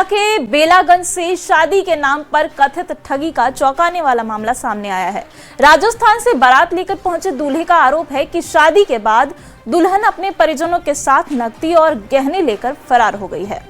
के बेलागंज से शादी के नाम पर कथित ठगी का चौंकाने वाला मामला सामने आया है। राजस्थान से बारात लेकर पहुंचे दूल्हे का आरोप है कि शादी के बाद दुल्हन अपने परिजनों के साथ नकदी और गहने लेकर फरार हो गई है।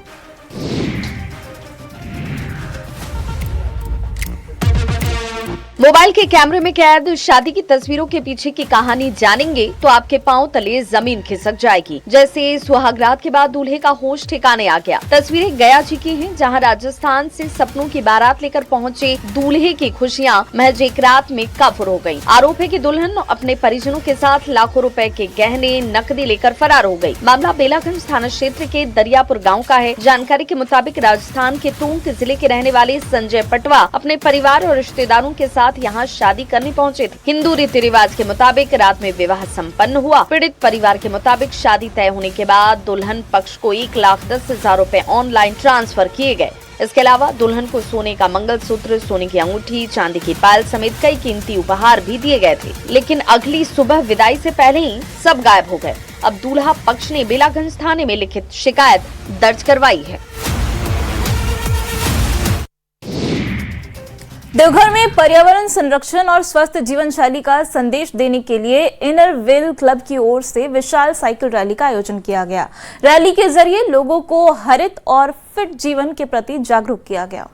मोबाइल के कैमरे में कैद शादी की तस्वीरों के पीछे की कहानी जानेंगे तो आपके पांव तले जमीन खिसक जाएगी। जैसे सुहागरात के बाद दूल्हे का होश ठिकाने आ गया। तस्वीरें गया जी की हैं, जहां राजस्थान से सपनों की बारात लेकर पहुंचे दूल्हे की खुशियां महज एक रात में कफर हो गयी। आरोप है कि दुल्हन अपने परिजनों के साथ लाखों रुपए के गहने नकदी लेकर फरार हो गयी। मामला बेलागंज थाना क्षेत्र के दरियापुर गाँव का है। जानकारी के मुताबिक राजस्थान के टोंक जिले के रहने वाले संजय पटवा अपने परिवार और रिश्तेदारों के साथ यहाँ शादी करने पहुँचे थे। हिंदू रीति रिवाज के मुताबिक रात में विवाह संपन्न हुआ। पीड़ित परिवार के मुताबिक शादी तय होने के बाद दुल्हन पक्ष को 1,10,000 रुपए ऑनलाइन ट्रांसफर किए गए। इसके अलावा दुल्हन को सोने का मंगलसूत्र, सोने की अंगूठी, चांदी की पायल समेत कई कीमती उपहार भी दिए गए थे। लेकिन अगली सुबह विदाई से पहले ही सब गायब हो गए। अब दूल्हा पक्ष ने बेलागंज थाने में लिखित शिकायत दर्ज करवाई है। देवघर में पर्यावरण संरक्षण और स्वस्थ जीवन शैली का संदेश देने के लिए इनर व्हील क्लब की ओर से विशाल साइकिल रैली का आयोजन किया गया। रैली के जरिए लोगों को हरित और फिट जीवन के प्रति जागरूक किया गया।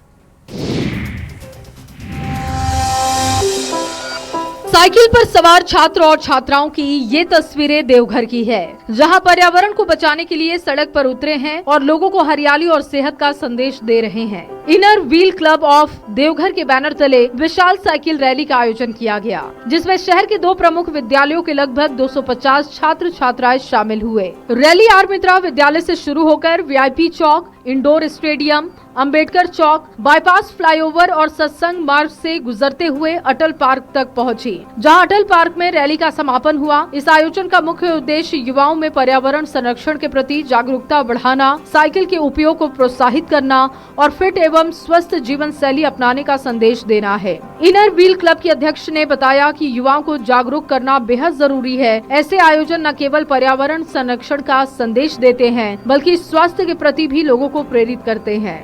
साइकिल पर सवार छात्र और छात्राओं की ये तस्वीरें देवघर की है, जहां पर्यावरण को बचाने के लिए सड़क पर उतरे हैं और लोगों को हरियाली और सेहत का संदेश दे रहे हैं। Inner wheel club of Deoghar के बैनर तले विशाल साइकिल रैली का आयोजन किया गया, जिसमें शहर के 2 प्रमुख विद्यालयों के लगभग 250 छात्र छात्राएं शामिल हुए। रैली आर मित्रा विद्यालय से शुरू होकर वीआईपी चौक, इंडोर स्टेडियम, अंबेडकर चौक, बाईपास फ्लाईओवर और सत्संग मार्ग से गुजरते हुए अटल पार्क तक पहुंची, जहां अटल पार्क में रैली का समापन हुआ। इस आयोजन का मुख्य उद्देश्य युवाओं में पर्यावरण संरक्षण के प्रति जागरूकता बढ़ाना, साइकिल के उपयोग को प्रोत्साहित करना और फिट एवं स्वस्थ जीवन शैली अपनाने का संदेश देना है। इनर व्हील क्लब के अध्यक्ष ने बताया कि युवाओं को जागरूक करना बेहद जरूरी है। ऐसे आयोजन न केवल पर्यावरण संरक्षण का संदेश देते हैं, बल्कि स्वास्थ्य के प्रति भी लोगों को प्रेरित करते हैं।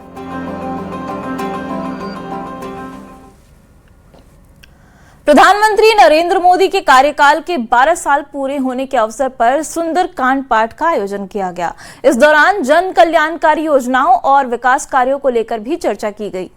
प्रधानमंत्री नरेंद्र मोदी के कार्यकाल के 12 साल पूरे होने के अवसर पर सुंदरकांड पाठ का आयोजन किया गया। इस दौरान जन कल्याणकारी योजनाओं और विकास कार्यों को लेकर भी चर्चा की गई।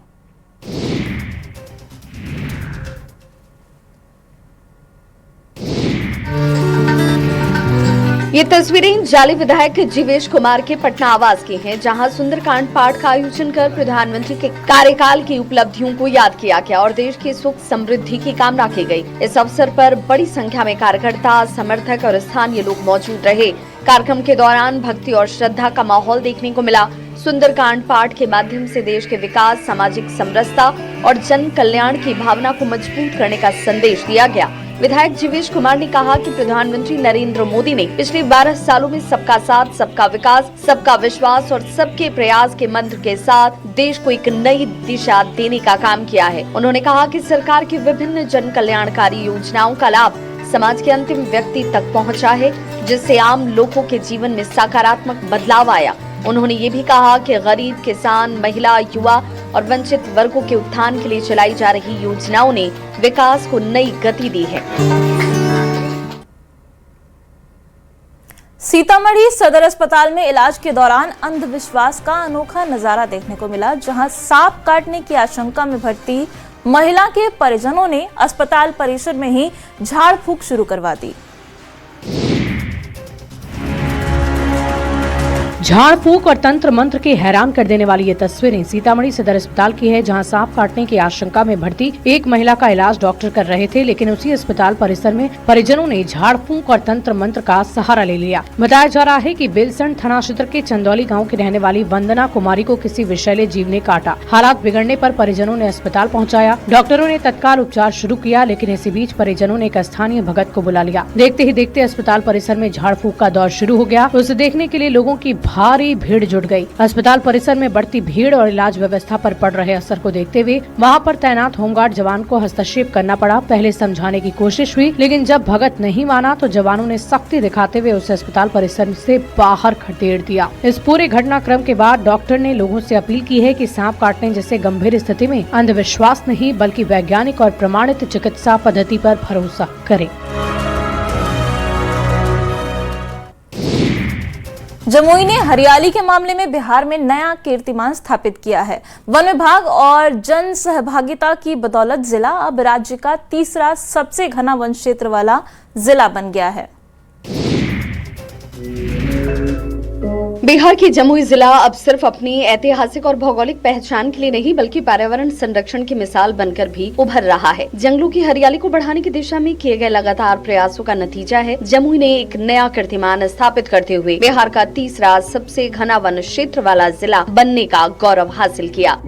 ये तस्वीरें जाली विधायक जीवेश कुमार के पटना आवास की हैं, जहां सुंदरकांड पाठ का आयोजन कर प्रधानमंत्री के कार्यकाल की उपलब्धियों को याद किया गया और देश की सुख समृद्धि की कामना की गई। इस अवसर पर बड़ी संख्या में कार्यकर्ता, समर्थक और स्थानीय लोग मौजूद रहे। कार्यक्रम के दौरान भक्ति और श्रद्धा का माहौल देखने को मिला। सुंदरकांड पाठ के माध्यम से देश के विकास, सामाजिक समरसता और जन कल्याण की भावना को मजबूत करने का संदेश दिया गया। विधायक जीवेश कुमार ने कहा कि प्रधानमंत्री नरेंद्र मोदी ने पिछले 12 सालों में सबका साथ, सबका विकास, सबका विश्वास और सबके प्रयास के मंत्र के साथ देश को एक नई दिशा देने का काम किया है। उन्होंने कहा कि सरकार की विभिन्न जन कल्याणकारी योजनाओं का लाभ समाज के अंतिम व्यक्ति तक पहुंचा है, जिससे आम लोगों के जीवन में सकारात्मक बदलाव आया। उन्होंने ये भी कहा कि गरीब, किसान, महिला, युवा और वंचित वर्गों के उत्थान के लिए चलाई जा रही योजनाओं ने विकास को नई गति दी है। सीतामढ़ी सदर अस्पताल में इलाज के दौरान अंधविश्वास का अनोखा नजारा देखने को मिला, जहां सांप काटने की आशंका में भर्ती महिला के परिजनों ने अस्पताल परिसर में ही झाड़ फूंक शुरू करवा दी। झाड़ फूंक और तंत्र मंत्र के हैरान कर देने वाली ये तस्वीरें सीतामढ़ी सदर अस्पताल की है, जहां सांप काटने की आशंका में भर्ती एक महिला का इलाज डॉक्टर कर रहे थे, लेकिन उसी अस्पताल परिसर में परिजनों ने झाड़ फूंक और तंत्र मंत्र का सहारा ले लिया। बताया जा रहा है कि बेलसंड थाना क्षेत्र के चंदौली गाँव की रहने वाली वंदना कुमारी को किसी विषैले जीव ने काटा। हालात बिगड़ने पर परिजनों ने अस्पताल पहुँचाया। डॉक्टरों ने तत्काल उपचार शुरू किया, लेकिन इसी बीच परिजनों ने एक स्थानीय भगत को बुला लिया। देखते ही देखते अस्पताल परिसर में झाड़ फूंक का दौर शुरू हो गया। उसे देखने के लिए लोगों की भारी भीड़ जुट गई। अस्पताल परिसर में बढ़ती भीड़ और इलाज व्यवस्था पर पड़ रहे असर को देखते हुए वहां पर तैनात होमगार्ड जवान को हस्तक्षेप करना पड़ा। पहले समझाने की कोशिश हुई, लेकिन जब भगत नहीं माना तो जवानों ने सख्ती दिखाते हुए उसे अस्पताल परिसर से बाहर खदेड़ दिया। इस पूरे घटनाक्रम के बाद डॉक्टर ने लोगों से अपील की है कि सांप काटने जैसे गंभीर स्थिति में अंधविश्वास नहीं बल्कि वैज्ञानिक और प्रमाणित चिकित्सा पद्धति पर भरोसा करें। जमुई ने हरियाली के मामले में बिहार में नया कीर्तिमान स्थापित किया है। वन विभाग और जन सहभागिता की बदौलत जिला अब राज्य का तीसरा सबसे घना वन क्षेत्र वाला जिला बन गया है। बिहार की जमुई जिला अब सिर्फ अपनी ऐतिहासिक और भौगोलिक पहचान के लिए नहीं बल्कि पर्यावरण संरक्षण की मिसाल बनकर भी उभर रहा है। जंगलों की हरियाली को बढ़ाने की दिशा में किए गए लगातार प्रयासों का नतीजा है जमुई ने एक नया कीर्तिमान स्थापित करते हुए बिहार का तीसरा सबसे घना वन क्षेत्र वाला जिला बनने का गौरव हासिल किया।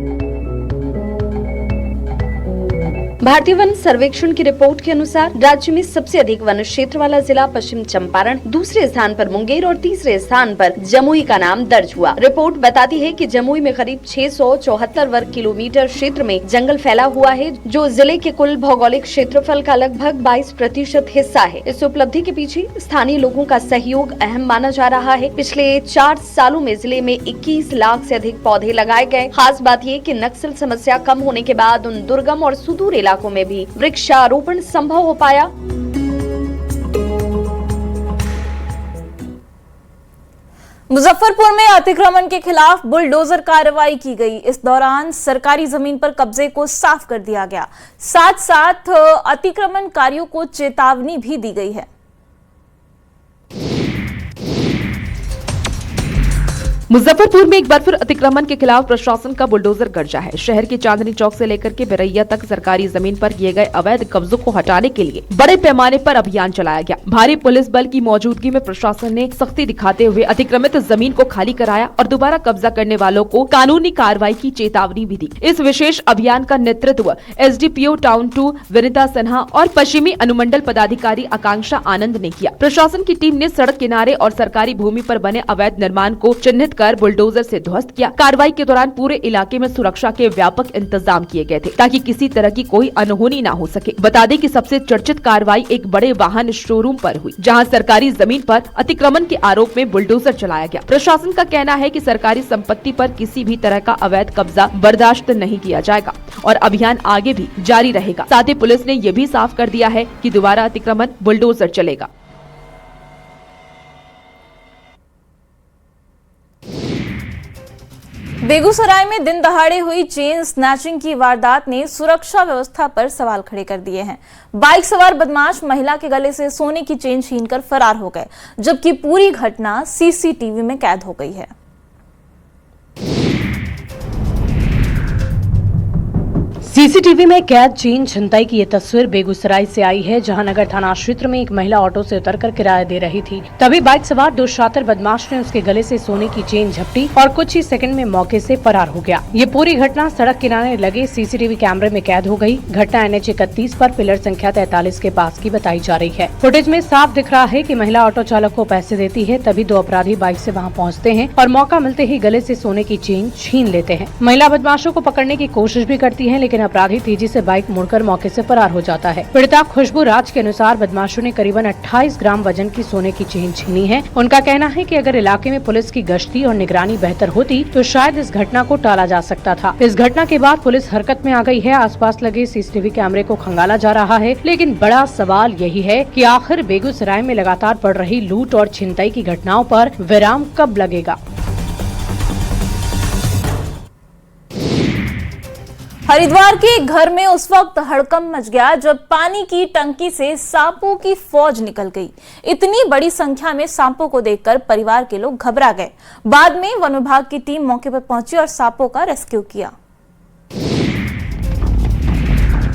भारतीय वन सर्वेक्षण की रिपोर्ट के अनुसार राज्य में सबसे अधिक वन क्षेत्र वाला जिला पश्चिम चंपारण, दूसरे स्थान पर मुंगेर और तीसरे स्थान पर जमुई का नाम दर्ज हुआ। रिपोर्ट बताती है कि जमुई में करीब 674 वर्ग किलोमीटर क्षेत्र में जंगल फैला हुआ है, जो जिले के कुल भौगोलिक क्षेत्रफल का लगभग 22% हिस्सा है। इस उपलब्धि के पीछे स्थानीय लोगों का सहयोग अहम माना जा रहा है। पिछले 4 सालों में जिले में 21 लाख से अधिक पौधे लगाए गए। खास बात ये कि नक्सल समस्या कम होने के बाद उन दुर्गम और सुदूर इलाकों में भी वृक्षारोपण संभव हो पाया। मुजफ्फरपुर में अतिक्रमण के खिलाफ बुलडोजर कार्रवाई की गई। इस दौरान सरकारी जमीन पर कब्जे को साफ कर दिया गया। साथ साथ अतिक्रमणकारियों को चेतावनी भी दी गई है। मुजफ्फरपुर में एक बार फिर अतिक्रमण के खिलाफ प्रशासन का बुलडोजर गर्जा है। शहर के चांदनी चौक से लेकर के बिरैया तक सरकारी जमीन पर किए गए अवैध कब्जों को हटाने के लिए बड़े पैमाने पर अभियान चलाया गया। भारी पुलिस बल की मौजूदगी में प्रशासन ने सख्ती दिखाते हुए अतिक्रमित जमीन को खाली कराया और दोबारा कब्जा करने वालों को कानूनी कार्रवाई की चेतावनी भी दी। इस विशेष अभियान का नेतृत्व एसडीपीओ टाउन 2 विनीता सिन्हा और पश्चिमी अनुमंडल पदाधिकारी आकांक्षा आनंद ने किया। प्रशासन की टीम ने सड़क किनारे और सरकारी भूमि पर बने अवैध निर्माण को चिन्हित कर बुलडोजर से ध्वस्त किया। कार्रवाई के दौरान पूरे इलाके में सुरक्षा के व्यापक इंतजाम किए गए थे ताकि किसी तरह की कोई अनहोनी न हो सके। बता दें कि सबसे चर्चित कार्रवाई एक बड़े वाहन शोरूम पर हुई, जहां सरकारी जमीन पर अतिक्रमण के आरोप में बुलडोजर चलाया गया। प्रशासन का कहना है कि सरकारी संपत्ति पर किसी भी तरह का अवैध कब्जा बर्दाश्त नहीं किया जाएगा और अभियान आगे भी जारी रहेगा। साथ ही पुलिस ने ये भी साफ कर दिया है कि दोबारा अतिक्रमण बुलडोजर चलेगा। बेगूसराय में दिन दहाड़े हुई चेन स्नैचिंग की वारदात ने सुरक्षा व्यवस्था पर सवाल खड़े कर दिए हैं। बाइक सवार बदमाश महिला के गले से सोने की चेन छीनकर फरार हो गए, जबकि पूरी घटना सीसीटीवी में कैद हो गई है। सीसीटीवी में कैद चेन छिनताई की ये तस्वीर बेगूसराय से आई है, जहां नगर थाना क्षेत्र में एक महिला ऑटो से उतरकर किराया दे रही थी। तभी बाइक सवार 2 शातिर बदमाश ने उसके गले से सोने की चेन झपटी और कुछ ही सेकंड में मौके से फरार हो गया। ये पूरी घटना सड़क किनारे लगे सीसीटीवी कैमरे में कैद हो गई। घटना NH 31 पर पिलर संख्या 43 के पास की बताई जा रही है। फुटेज में साफ दिख रहा है कि महिला ऑटो चालक को पैसे देती है, तभी 2 अपराधी बाइक से वहां पहुंचते हैं और मौका मिलते ही गले से सोने की चेन छीन लेते हैं। महिला बदमाशों को पकड़ने की कोशिश भी करती है, लेकिन अपराधी तेजी से बाइक मुड़कर मौके से फरार हो जाता है। पीड़िता खुशबू राज के अनुसार बदमाशों ने करीबन 28 ग्राम वजन की सोने की चेन छीनी है। उनका कहना है कि अगर इलाके में पुलिस की गश्ती और निगरानी बेहतर होती तो शायद इस घटना को टाला जा सकता था। इस घटना के बाद पुलिस हरकत में आ गई है। आसपास लगे सीसीटीवी कैमरे को खंगाला जा रहा है, लेकिन बड़ा सवाल यही है कि आखिर बेगूसराय में लगातार बढ़ रही लूट और छिनताई की घटनाओं पर विराम कब लगेगा। हरिद्वार के एक घर में उस वक्त हड़कंप मच गया जब पानी की टंकी से सांपों की फौज निकल गई। इतनी बड़ी संख्या में सांपों को देखकर परिवार के लोग घबरा गए। बाद में वन विभाग की टीम मौके पर पहुंची और सांपों का रेस्क्यू किया।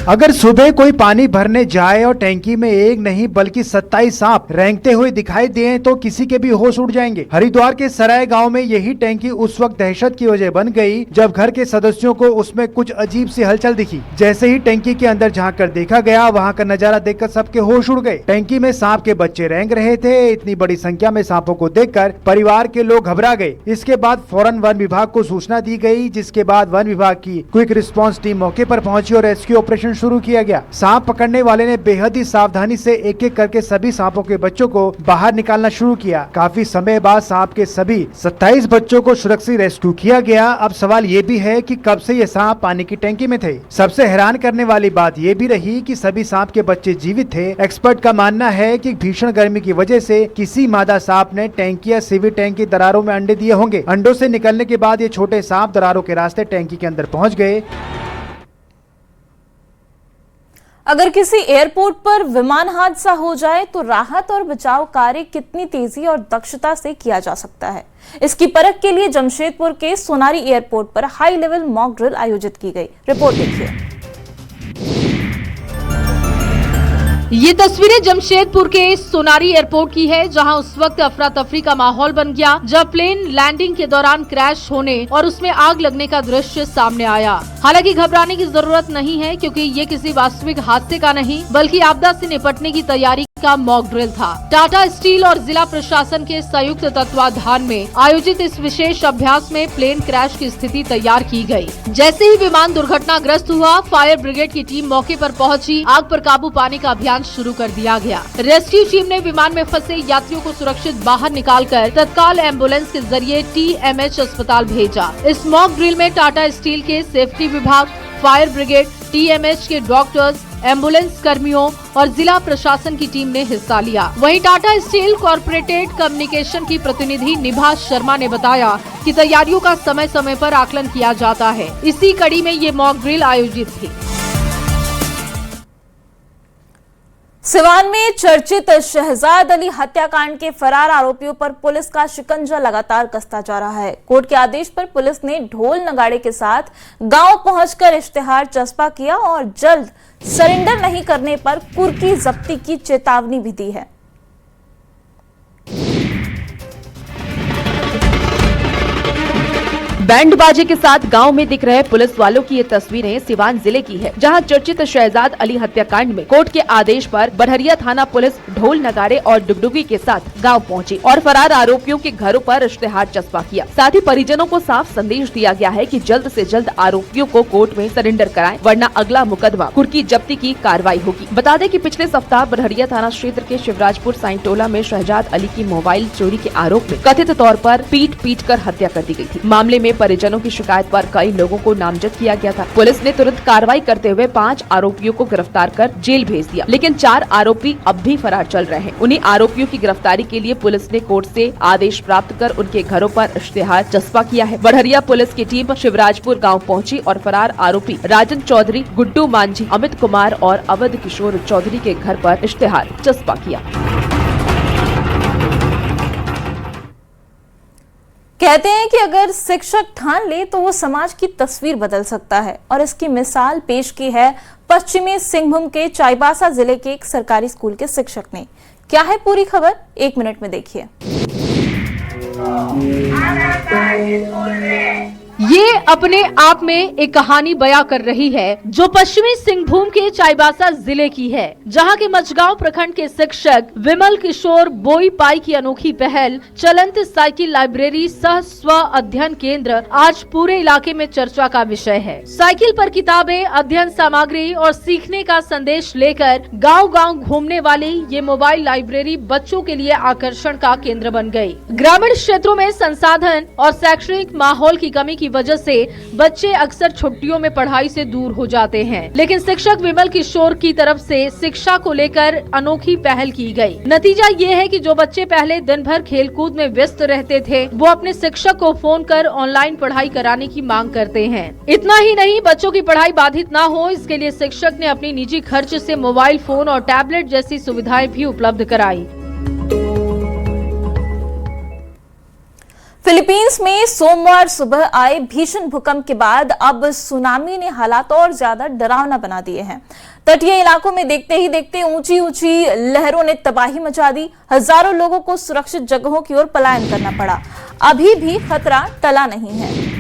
अगर सुबह कोई पानी भरने जाए और टैंकी में एक नहीं बल्कि 27 सांप रेंगते हुए दिखाई दिए तो किसी के भी होश उड़ जाएंगे। हरिद्वार के सराय गांव में यही टैंकी उस वक्त दहशत की वजह बन गई जब घर के सदस्यों को उसमें कुछ अजीब सी हलचल दिखी। जैसे ही टैंकी के अंदर झांक कर देखा गया, वहां का नजारा देखकर सबके होश उड़ गए। टैंकी में सांप के बच्चे रेंग रहे थे। इतनी बड़ी संख्या में सांपों को देखकर परिवार के लोग घबरा गए। इसके बाद फौरन वन विभाग को सूचना दी गई, जिसके बाद वन विभाग की क्विक रिस्पांस टीम मौके पर पहुंची और रेस्क्यू ऑपरेशन शुरू किया गया। सांप पकड़ने वाले ने बेहद ही सावधानी से एक एक करके सभी सांपों के बच्चों को बाहर निकालना शुरू किया। काफी समय बाद सांप के सभी 27 बच्चों को सुरक्षित रेस्क्यू किया गया। अब सवाल ये भी है कि कब से ये सांप पानी की टैंकी में थे। सबसे हैरान करने वाली बात ये भी रही कि सभी सांप के बच्चे जीवित थे। एक्सपर्ट का मानना है कि भीषण गर्मी की वजह से किसी मादा सांप ने टैंकी या सीवी टैंक की दरारों में अंडे दिए होंगे। अंडों से निकलने के बाद ये छोटे सांप दरारों के रास्ते टैंकी के अंदर पहुंच गए। अगर किसी एयरपोर्ट पर विमान हादसा हो जाए तो राहत और बचाव कार्य कितनी तेजी और दक्षता से किया जा सकता है, इसकी परख के लिए जमशेदपुर के सोनारी एयरपोर्ट पर हाई लेवल मॉक ड्रिल आयोजित की गई। रिपोर्ट देखिए। ये तस्वीरें जमशेदपुर के सोनारी एयरपोर्ट की है, जहां उस वक्त अफरा तफरी का माहौल बन गया जब प्लेन लैंडिंग के दौरान क्रैश होने और उसमें आग लगने का दृश्य सामने आया। हालांकि घबराने की जरूरत नहीं है, क्योंकि ये किसी वास्तविक हादसे का नहीं बल्कि आपदा से निपटने की तैयारी का मॉक ड्रिल था। टाटा स्टील और जिला प्रशासन के संयुक्त तत्वाधान में आयोजित इस विशेष अभ्यास में प्लेन क्रैश की स्थिति तैयार की गई। जैसे ही विमान दुर्घटनाग्रस्त हुआ, फायर ब्रिगेड की टीम मौके पर पहुंची। आग पर काबू पाने का अभियान शुरू कर दिया गया। रेस्क्यू टीम ने विमान में फंसे यात्रियों को सुरक्षित बाहर निकालकर तत्काल एम्बुलेंस के जरिए TMH अस्पताल भेजा। इस मॉक ड्रिल में टाटा स्टील के सेफ्टी विभाग, फायर ब्रिगेड, TMH के डॉक्टर्स, एम्बुलेंस कर्मियों और जिला प्रशासन की टीम ने हिस्सा लिया। वहीं टाटा स्टील कॉर्पोरेटेड कम्युनिकेशन की प्रतिनिधि निभा शर्मा ने बताया कि तैयारियों का समय समय पर आकलन किया जाता है। इसी कड़ी में ये मॉक ड्रिल आयोजित थी। सिवान में चर्चित शहजाद अली हत्याकांड के फरार आरोपियों पर पुलिस का शिकंजा लगातार कसता जा रहा है। कोर्ट के आदेश पर पुलिस ने ढोल नगाड़े के साथ गांव पहुंचकर इश्तेहार चस्पा किया और जल्द सरेंडर नहीं करने पर कुर्की जब्ती की चेतावनी भी दी है। बैंड बाजे के साथ गांव में दिख रहे पुलिस वालों की ये तस्वीरें सिवान जिले की है, जहां चर्चित शहजाद अली हत्याकांड में कोर्ट के आदेश पर बरहरिया थाना पुलिस ढोल नगाड़े और डुगडुगी के साथ गांव पहुंची और फरार आरोपियों के घरों पर इश्तेहार चस्पा किया। साथ ही परिजनों को साफ संदेश दिया गया है कि जल्द से जल्द आरोपियों को कोर्ट में सरेंडर कराएं, वरना अगला मुकदमा कुर्की जब्ती की कार्रवाई होगी। बता दें कि पिछले सप्ताह बरहरिया थाना क्षेत्र के शिवराजपुर साइंटोला में शहजाद अली की मोबाइल चोरी के आरोप में कथित तौर पर पीट कर हत्या कर दी गई थी। मामले में परिजनों की शिकायत पर कई लोगों को नामजद किया गया था। पुलिस ने तुरंत कार्रवाई करते हुए 5 आरोपियों को गिरफ्तार कर जेल भेज दिया, लेकिन 4 आरोपी अब भी फरार चल रहे हैं। उन्हीं आरोपियों की गिरफ्तारी के लिए पुलिस ने कोर्ट से आदेश प्राप्त कर उनके घरों पर इश्तेहार चस्पा किया है। बरहरिया पुलिस की टीम शिवराजपुर गाँव पहुँची और फरार आरोपी राजन चौधरी, गुड्डू मांझी, अमित कुमार और अवध किशोर चौधरी के घर पर इश्तेहार चस्पा किया। कहते हैं कि अगर शिक्षक ठान ले तो वो समाज की तस्वीर बदल सकता है, और इसकी मिसाल पेश की है पश्चिमी सिंहभूम के चाईबासा जिले के एक सरकारी स्कूल के शिक्षक ने। क्या है पूरी खबर, 1 मिनट में देखिए। ये अपने आप में एक कहानी बयां कर रही है जो पश्चिमी सिंहभूम के चाईबासा जिले की है, जहां के मचगांव प्रखंड के शिक्षक विमल किशोर बोईपाई की अनोखी पहल चलंत साइकिल लाइब्रेरी सह स्व अध्ययन केंद्र आज पूरे इलाके में चर्चा का विषय है। साइकिल पर किताबें, अध्ययन सामग्री और सीखने का संदेश लेकर गांव-गांव घूमने वाली ये मोबाइल लाइब्रेरी बच्चों के लिए आकर्षण का केंद्र बन गई। ग्रामीण क्षेत्रों में संसाधन और शैक्षणिक माहौल की कमी की वजह से बच्चे अक्सर छुट्टियों में पढ़ाई से दूर हो जाते हैं, लेकिन शिक्षक विमल किशोर की तरफ से शिक्षा को लेकर अनोखी पहल की गई। नतीजा ये है कि जो बच्चे पहले दिन भर खेलकूद में व्यस्त रहते थे, वो अपने शिक्षक को फोन कर ऑनलाइन पढ़ाई कराने की मांग करते हैं। इतना ही नहीं, बच्चों की पढ़ाई बाधित ना हो, इसके लिए शिक्षक ने अपनी निजी खर्च से मोबाइल फोन और टैबलेट जैसी सुविधाएं भी उपलब्ध कराई। फिलीपींस में सोमवार सुबह आए भीषण भूकंप के बाद अब सुनामी ने हालात और ज्यादा डरावना बना दिए हैं। तटीय इलाकों में देखते ही देखते ऊंची ऊंची लहरों ने तबाही मचा दी। हजारों लोगों को सुरक्षित जगहों की ओर पलायन करना पड़ा। अभी भी खतरा टला नहीं है।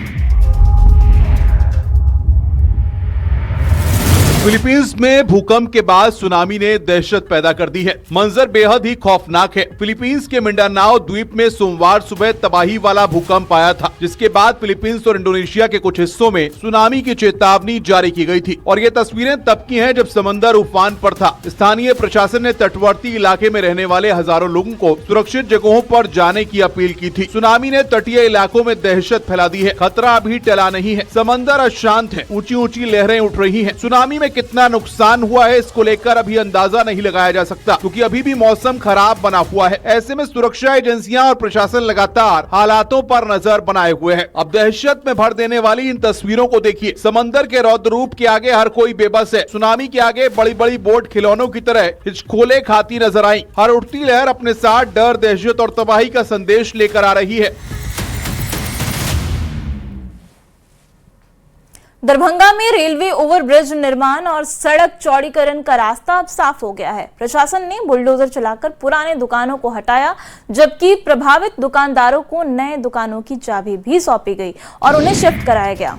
फिलीपींस में भूकंप के बाद सुनामी ने दहशत पैदा कर दी है। मंजर बेहद ही खौफनाक है। फिलीपींस के मिंडानाओ द्वीप में सोमवार सुबह तबाही वाला भूकंप आया था, जिसके बाद फिलीपींस और इंडोनेशिया के कुछ हिस्सों में सुनामी की चेतावनी जारी की गई थी। और ये तस्वीरें तब की हैं जब समंदर उफान पर था। स्थानीय प्रशासन ने तटवर्ती इलाके में रहने वाले हजारों लोगों को सुरक्षित जगहों पर जाने की अपील की थी। सुनामी ने तटीय इलाकों में दहशत फैला दी है। खतरा अभी टला नहीं है। समंदर अशांत है। ऊंची ऊंची लहरें उठ रही हैं। सुनामी में कितना नुकसान हुआ है इसको लेकर अभी अंदाजा नहीं लगाया जा सकता, क्योंकि अभी भी मौसम खराब बना हुआ है। ऐसे में सुरक्षा एजेंसियां और प्रशासन लगातार हालातों पर नजर बनाए हुए है। अब दहशत में भर देने वाली इन तस्वीरों को देखिए। समंदर के रौद्र रूप के आगे हर कोई बेबस है। सुनामी के आगे बड़ी बड़ी बोट खिलौनों की तरह हिचकोले खाती नजर आई। हर उठती लहर अपने साथ डर, दहशत और तबाही का संदेश लेकर आ रही है। दरभंगा में रेलवे ओवरब्रिज निर्माण और सड़क चौड़ीकरण का रास्ता अब साफ हो गया है। प्रशासन ने बुलडोजर चलाकर पुराने दुकानों को हटाया, जबकि प्रभावित दुकानदारों को नए दुकानों की चाबी भी सौंपी गई और उन्हें शिफ्ट कराया गया।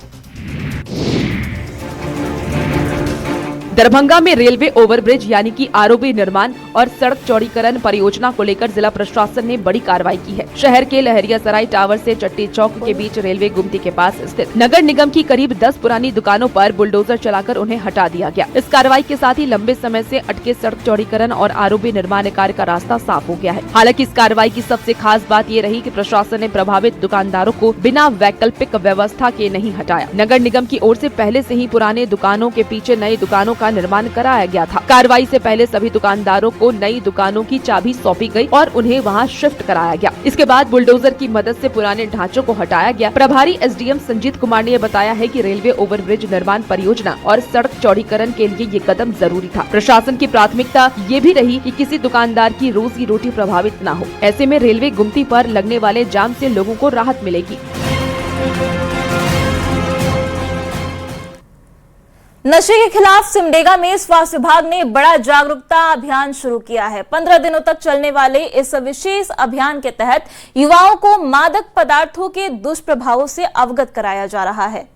दरभंगा में रेलवे ओवरब्रिज यानी कि आरओबी निर्माण और सड़क चौड़ीकरण परियोजना को लेकर जिला प्रशासन ने बड़ी कार्रवाई की है। शहर के लहरियासराय टावर से चट्टी चौक के बीच रेलवे गुमटी के पास स्थित नगर निगम की करीब 10 पुरानी दुकानों पर बुलडोजर चलाकर उन्हें हटा दिया गया। इस कार्रवाई के साथ ही लंबे समय से अटके सड़क चौड़ीकरण और आरओबी निर्माण कार्य का रास्ता साफ हो गया है। हालांकि इस कार्रवाई की सबसे खास बात ये रही कि प्रशासन ने प्रभावित दुकानदारों को बिना वैकल्पिक व्यवस्था के नहीं हटाया। नगर निगम की ओर से पहले से ही पुराने दुकानों के पीछे नई दुकानों का निर्माण कराया गया था। कार्रवाई से पहले सभी दुकानदारों को नई दुकानों की चाबी सौंपी गई और उन्हें वहां शिफ्ट कराया गया। इसके बाद बुलडोजर की मदद से पुराने ढांचों को हटाया गया। प्रभारी एसडीएम संजीत कुमार ने बताया है कि रेलवे ओवरब्रिज निर्माण परियोजना और सड़क चौड़ीकरण के लिए ये कदम जरूरी था। प्रशासन की प्राथमिकता ये भी रही कि किसी दुकानदार की रोजी रोटी प्रभावित न हो। ऐसे में रेलवे गुमटी पर लगने वाले जाम से लोगों को राहत मिलेगी। नशे के खिलाफ सिमडेगा में स्वास्थ्य विभाग ने बड़ा जागरूकता अभियान शुरू किया है। 15 दिनों तक चलने वाले इस विशेष अभियान के तहत युवाओं को मादक पदार्थों के दुष्प्रभावों से अवगत कराया जा रहा है।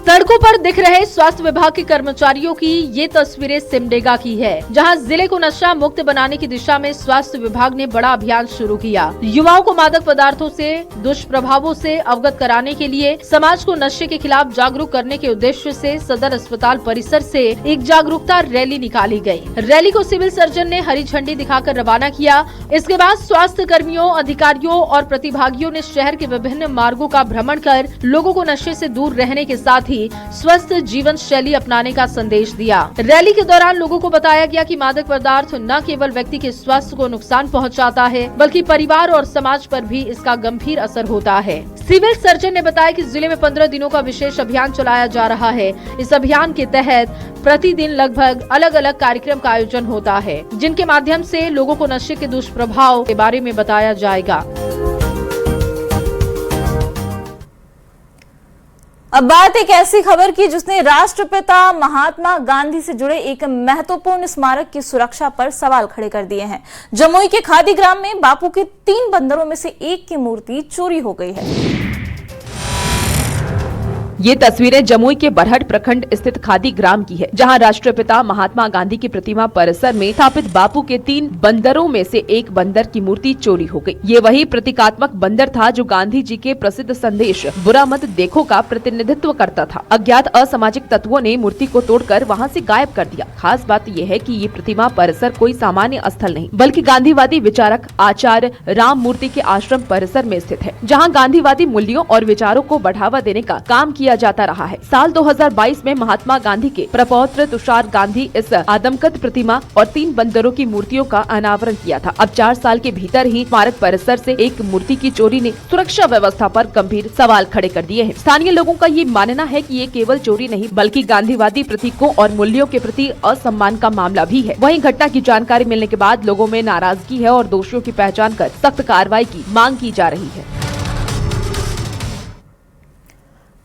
सड़कों पर दिख रहे स्वास्थ्य विभाग के कर्मचारियों की ये तस्वीरें सिमडेगा की है, जहां जिले को नशा मुक्त बनाने की दिशा में स्वास्थ्य विभाग ने बड़ा अभियान शुरू किया। युवाओं को मादक पदार्थों से दुष्प्रभावों से अवगत कराने के लिए समाज को नशे के खिलाफ जागरूक करने के उद्देश्य से सदर अस्पताल परिसर से एक जागरूकता रैली निकाली गई। रैली को सिविल सर्जन ने हरी झंडी दिखाकर रवाना किया। इसके बाद स्वास्थ्य कर्मियों, अधिकारियों और प्रतिभागियों ने शहर के विभिन्न मार्गों का भ्रमण कर लोगों को नशे से दूर रहने के साथ ही स्वस्थ जीवन शैली अपनाने का संदेश दिया। रैली के दौरान लोगों को बताया गया कि मादक पदार्थ न केवल व्यक्ति के स्वास्थ्य को नुकसान पहुंचाता है, बल्कि परिवार और समाज पर भी इसका गंभीर असर होता है। सिविल सर्जन ने बताया कि जिले में 15 दिनों का विशेष अभियान चलाया जा रहा है। इस अभियान के तहत प्रतिदिन लगभग अलग अलग कार्यक्रम का आयोजन होता है, जिनके माध्यम से लोगों को नशे के दुष्प्रभाव के बारे में बताया जाएगा। अब बात एक ऐसी खबर की जिसने राष्ट्रपिता महात्मा गांधी से जुड़े एक महत्वपूर्ण स्मारक की सुरक्षा पर सवाल खड़े कर दिए हैं। जमुई के खादी ग्राम में बापू के 3 बंदरों में से एक की मूर्ति चोरी हो गई है। ये तस्वीरें जमुई के बरहट प्रखंड स्थित खादी ग्राम की है, जहां राष्ट्रपिता महात्मा गांधी की प्रतिमा परिसर में स्थापित बापू के 3 बंदरों में से एक बंदर की मूर्ति चोरी हो गई। ये वही प्रतीकात्मक बंदर था जो गांधी जी के प्रसिद्ध संदेश बुरा मत देखो का प्रतिनिधित्व करता था। अज्ञात असामाजिक तत्वों ने मूर्ति को तोड़कर वहां से गायब कर दिया। खास बात यह है कि ये प्रतिमा परिसर कोई सामान्य स्थल नहीं, बल्कि गांधीवादी विचारक आचार्य राम मूर्ति के आश्रम परिसर में स्थित है, जहाँ गांधीवादी मूल्यों और विचारों को बढ़ावा देने का काम किया किया जाता रहा है। साल 2022 में महात्मा गांधी के प्रपौत्र तुषार गांधी इस आदमकद प्रतिमा और 3 बंदरों की मूर्तियों का अनावरण किया था। अब 4 साल के भीतर ही स्मारक परिसर से एक मूर्ति की चोरी ने सुरक्षा व्यवस्था पर गंभीर सवाल खड़े कर दिए हैं। स्थानीय लोगों का ये मानना है कि ये केवल चोरी नहीं बल्कि गांधीवादी प्रतीकों और मूल्यों के प्रति असम्मान का मामला भी है। वहीं घटना की जानकारी मिलने के बाद लोगों में नाराजगी है और दोषियों की पहचान कर सख्त कार्रवाई की मांग की जा रही है।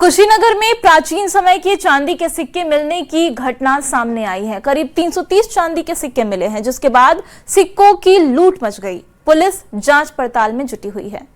कुशीनगर में प्राचीन समय के चांदी के सिक्के मिलने की घटना सामने आई है। करीब 330 चांदी के सिक्के मिले हैं, जिसके बाद सिक्कों की लूट मच गई। पुलिस जांच पड़ताल में जुटी हुई है।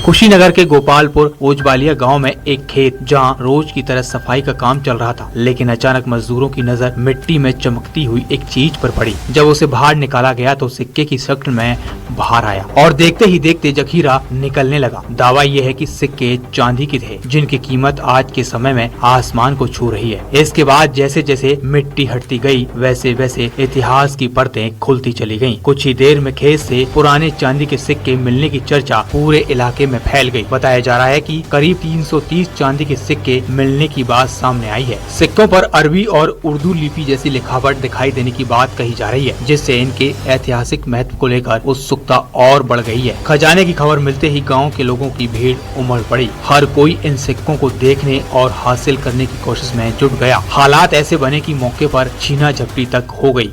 कुशीनगर के गोपालपुर ओजबालिया गांव में एक खेत जहां रोज की तरह सफाई का काम चल रहा था, लेकिन अचानक मजदूरों की नजर मिट्टी में चमकती हुई एक चीज पर पड़ी। जब उसे बाहर निकाला गया तो सिक्के की शक्ल में बाहर आया और देखते ही देखते जखीरा निकलने लगा। दावा यह है कि सिक्के चांदी के थे, जिनकी कीमत आज के समय में आसमान को छू रही है। इसके बाद जैसे जैसे मिट्टी हटती गई, वैसे वैसे इतिहास की परतें खुलती चली गयी। कुछ ही देर में खेत से पुराने चांदी के सिक्के मिलने की चर्चा पूरे इलाके में फैल गई। बताया जा रहा है कि करीब 330 चांदी के सिक्के मिलने की बात सामने आई है। सिक्कों पर अरबी और उर्दू लिपि जैसी लिखावट दिखाई देने की बात कही जा रही है, जिससे इनके ऐतिहासिक महत्व को लेकर उत्सुकता और बढ़ गई है। खजाने की खबर मिलते ही गांव के लोगों की भीड़ उमड़ पड़ी। हर कोई इन सिक्कों को देखने और हासिल करने की कोशिश में जुट गया। हालात ऐसे बने कि मौके पर छीना झपटी तक हो गई।